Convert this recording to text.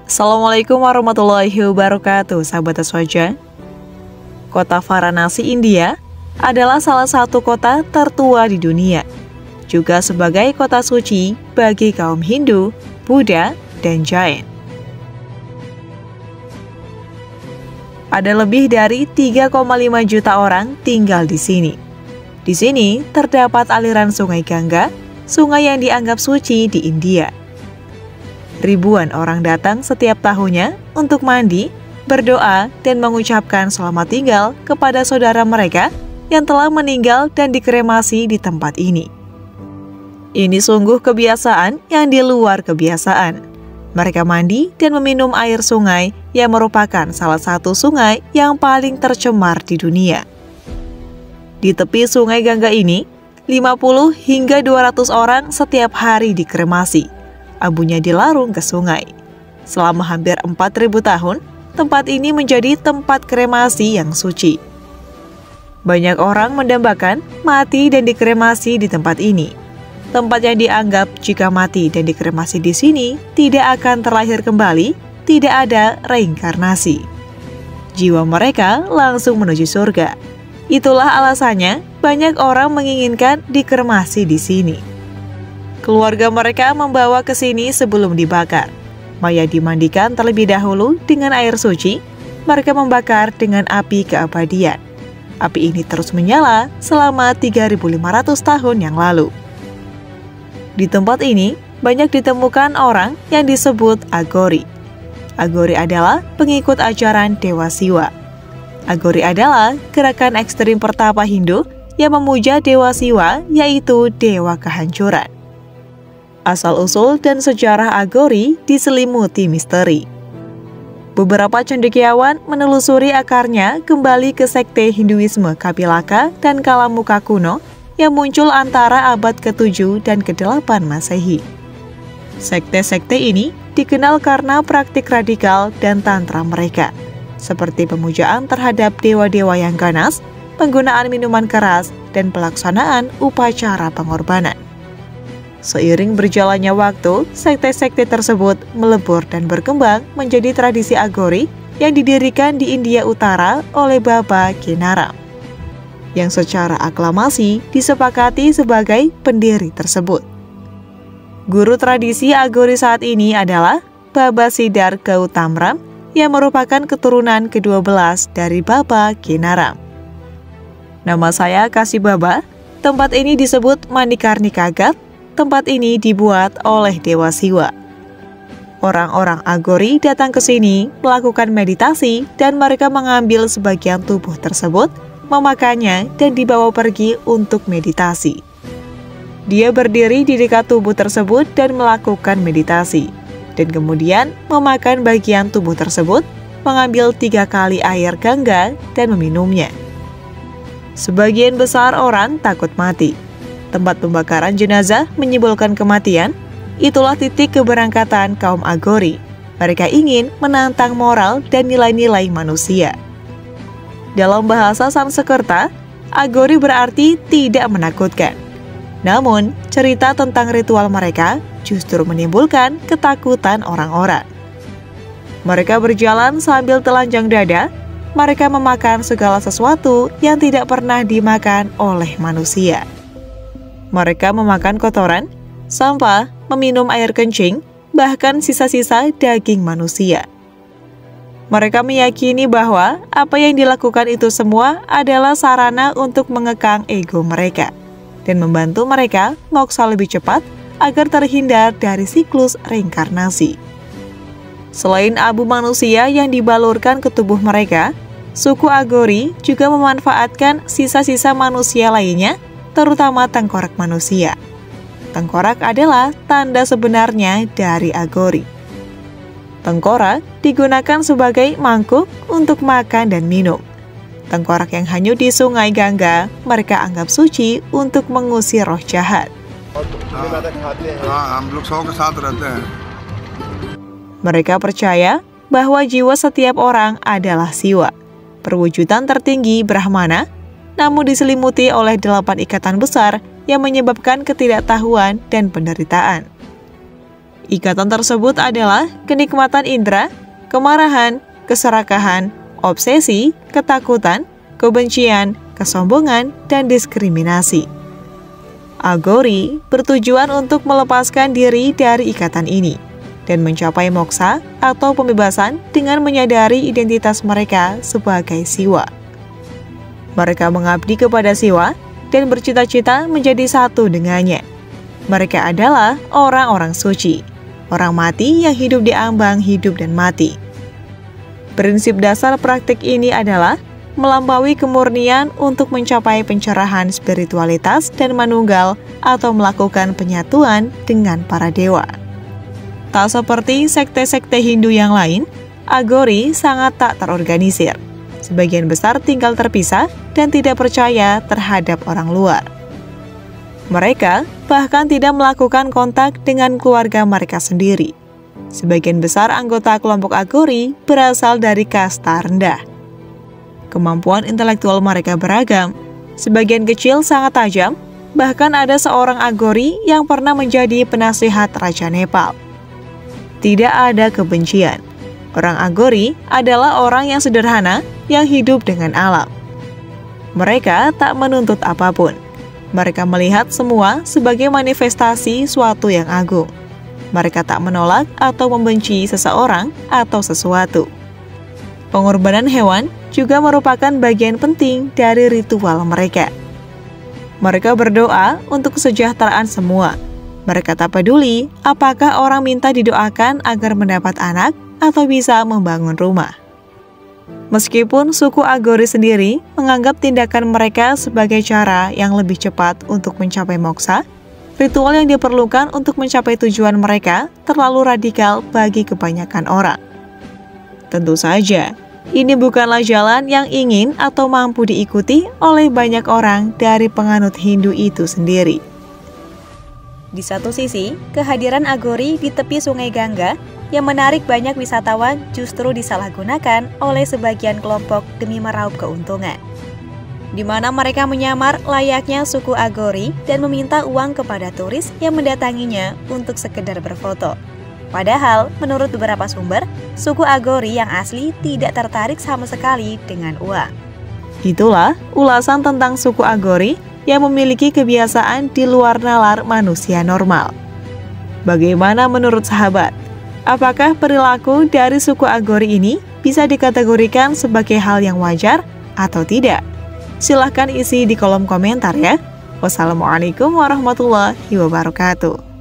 Assalamualaikum warahmatullahi wabarakatuh, sahabat Aswaja. Kota Varanasi, India adalah salah satu kota tertua di dunia, juga sebagai kota suci bagi kaum Hindu, Buddha, dan Jain. Ada lebih dari 3,5 juta orang tinggal di sini. Di sini terdapat aliran sungai Gangga, sungai yang dianggap suci di India. Ribuan orang datang setiap tahunnya untuk mandi, berdoa, dan mengucapkan selamat tinggal kepada saudara mereka yang telah meninggal dan dikremasi di tempat ini. Ini sungguh kebiasaan yang di luar kebiasaan. Mereka mandi dan meminum air sungai yang merupakan salah satu sungai yang paling tercemar di dunia. Di tepi sungai Gangga ini, 50 hingga 200 orang setiap hari dikremasi. Abunya dilarung ke sungai. Selama hampir 4.000 tahun, tempat ini menjadi tempat kremasi yang suci. Banyak orang mendambakan mati dan dikremasi di tempat ini. Tempat yang dianggap jika mati dan dikremasi di sini tidak akan terlahir kembali, tidak ada reinkarnasi. Jiwa mereka langsung menuju surga. Itulah alasannya banyak orang menginginkan dikremasi di sini. Keluarga mereka membawa ke sini sebelum dibakar. Mayat dimandikan terlebih dahulu dengan air suci. Mereka membakar dengan api keabadian. Api ini terus menyala selama 3.500 tahun yang lalu. Di tempat ini, banyak ditemukan orang yang disebut Aghori. Aghori adalah pengikut ajaran Dewa Siwa. Aghori adalah gerakan ekstrim pertapa Hindu yang memuja Dewa Siwa, yaitu Dewa Kehancuran. Asal-usul dan sejarah Aghori diselimuti misteri. Beberapa cendekiawan menelusuri akarnya kembali ke sekte Hinduisme Kapilaka dan Kalamuka kuno yang muncul antara abad ke-7 dan ke-8 Masehi. Sekte-sekte ini dikenal karena praktik radikal dan tantra mereka, seperti pemujaan terhadap dewa-dewa yang ganas, penggunaan minuman keras, dan pelaksanaan upacara pengorbanan. Seiring berjalannya waktu, sekte-sekte tersebut melebur dan berkembang menjadi tradisi Aghori yang didirikan di India Utara oleh Baba Kenaram, yang secara aklamasi disepakati sebagai pendiri tersebut. Guru tradisi Aghori saat ini adalah Baba Siddhar Gautamram yang merupakan keturunan ke-12 dari Baba Kenaram. Nama saya Kasih Baba. Tempat ini disebut Manikarnika Ghat. Tempat ini dibuat oleh Dewa Siwa. Orang-orang Aghori datang ke sini melakukan meditasi dan mereka mengambil sebagian tubuh tersebut, memakannya, dan dibawa pergi untuk meditasi. Dia berdiri di dekat tubuh tersebut dan melakukan meditasi, dan kemudian memakan bagian tubuh tersebut, mengambil 3 kali air Gangga dan meminumnya. Sebagian besar orang takut mati. Tempat pembakaran jenazah menyimpulkan kematian. Itulah titik keberangkatan kaum Aghori. Mereka ingin menantang moral dan nilai-nilai manusia. Dalam bahasa Sanskerta, Aghori berarti tidak menakutkan. Namun, cerita tentang ritual mereka justru menimbulkan ketakutan orang-orang. Mereka berjalan sambil telanjang dada. Mereka memakan segala sesuatu yang tidak pernah dimakan oleh manusia. Mereka memakan kotoran, sampah, meminum air kencing, bahkan sisa-sisa daging manusia. Mereka meyakini bahwa apa yang dilakukan itu semua adalah sarana untuk mengekang ego mereka dan membantu mereka moksa lebih cepat agar terhindar dari siklus reinkarnasi. Selain abu manusia yang dibalurkan ke tubuh mereka, suku Aghori juga memanfaatkan sisa-sisa manusia lainnya, terutama tengkorak manusia. Tengkorak adalah tanda sebenarnya dari Aghori. Tengkorak digunakan sebagai mangkuk untuk makan dan minum. Tengkorak yang hanyut di sungai Gangga mereka anggap suci untuk mengusir roh jahat. Mereka percaya bahwa jiwa setiap orang adalah Siwa, perwujudan tertinggi Brahmana, namun diselimuti oleh 8 ikatan besar yang menyebabkan ketidaktahuan dan penderitaan. Ikatan tersebut adalah kenikmatan indera, kemarahan, keserakahan, obsesi, ketakutan, kebencian, kesombongan, dan diskriminasi. Agori bertujuan untuk melepaskan diri dari ikatan ini dan mencapai moksa atau pembebasan dengan menyadari identitas mereka sebagai Siwa. Mereka mengabdi kepada Siwa dan bercita-cita menjadi satu dengannya. Mereka adalah orang-orang suci, orang mati yang hidup di ambang hidup dan mati. Prinsip dasar praktik ini adalah melampaui kemurnian untuk mencapai pencerahan spiritualitas dan manunggal atau melakukan penyatuan dengan para dewa. Tak seperti sekte-sekte Hindu yang lain, Agori sangat tak terorganisir. Sebagian besar tinggal terpisah dan tidak percaya terhadap orang luar. Mereka bahkan tidak melakukan kontak dengan keluarga mereka sendiri. Sebagian besar anggota kelompok Agori berasal dari kasta rendah. Kemampuan intelektual mereka beragam. Sebagian kecil sangat tajam, bahkan ada seorang Agori yang pernah menjadi penasihat Raja Nepal. Tidak ada kebencian. Orang Agori adalah orang yang sederhana yang hidup dengan alam. Mereka tak menuntut apapun. Mereka melihat semua sebagai manifestasi suatu yang agung. Mereka tak menolak atau membenci seseorang atau sesuatu. Pengorbanan hewan juga merupakan bagian penting dari ritual mereka. Mereka berdoa untuk kesejahteraan semua. Mereka tak peduli apakah orang minta didoakan agar mendapat anak atau bisa membangun rumah. Meskipun suku Agori sendiri menganggap tindakan mereka sebagai cara yang lebih cepat untuk mencapai moksa, ritual yang diperlukan untuk mencapai tujuan mereka terlalu radikal bagi kebanyakan orang. Tentu saja, ini bukanlah jalan yang ingin atau mampu diikuti oleh banyak orang dari penganut Hindu itu sendiri. Di satu sisi, kehadiran Agori di tepi Sungai Gangga yang menarik banyak wisatawan justru disalahgunakan oleh sebagian kelompok demi meraup keuntungan, di mana mereka menyamar layaknya suku Agori dan meminta uang kepada turis yang mendatanginya untuk sekedar berfoto. Padahal, menurut beberapa sumber, suku Agori yang asli tidak tertarik sama sekali dengan uang. Itulah ulasan tentang suku Agori yang memiliki kebiasaan di luar nalar manusia normal. Bagaimana menurut sahabat? Apakah perilaku dari suku Agori ini bisa dikategorikan sebagai hal yang wajar atau tidak? Silahkan isi di kolom komentar ya. Wassalamualaikum warahmatullahi wabarakatuh.